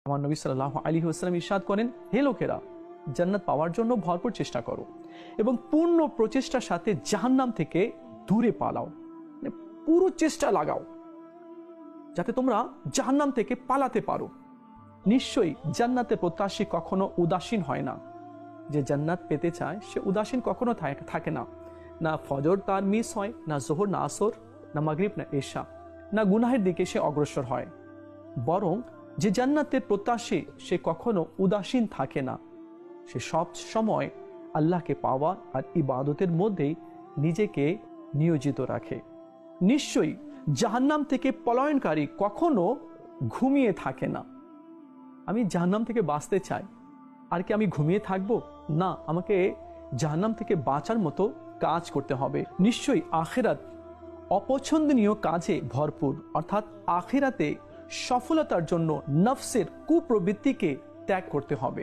আমার নবী সাল্লাল্লাহু আলাইহি ওয়াসাল্লাম ইরশাদ করেন, হে লোকেরা, জান্নাত পাওয়ার জন্য ভরপুর চেষ্টা করো এবং পূর্ণ প্রচেষ্টার সাথে জাহান্নাম থেকে দূরে পালাও। পুরো চেষ্টা লাগাও যাতে তোমরা জাহান্নাম থেকে পালাতে পারো। নিশ্চয়ই জান্নাতের প্রত্যাশী কখনো উদাসীন হয় না। যে জান্নাত পেতে চায় সে উদাসীন কখনো থাকে না। না ফজর তার মিস হয়, না জোহর না আসর, না মাগরিব না এশা, না গুনাহের দিকে সে অগ্রসর হয়। বরং যে জান্নাতের প্রত্যাশী সে কখনো উদাসীন থাকে না। সে সব সময় আল্লাহকে পাওয়া আর ইবাদতের মধ্যেই নিজেকে নিয়োজিত রাখে। নিশ্চয়ই জাহান্নাম থেকে পলায়নকারী কখনো ঘুমিয়ে থাকে না। আমি জাহান্নাম থেকে বাঁচতে চাই, আর কি আমি ঘুমিয়ে থাকব? না, আমাকে জাহান্নাম থেকে বাঁচার মতো কাজ করতে হবে। নিশ্চয়ই আখিরাত অপছন্দনীয় কাজে ভরপুর, অর্থাৎ আখিরাতে সফলতার জন্য নফসের কুপ্রবৃত্তিকে ত্যাগ করতে হবে।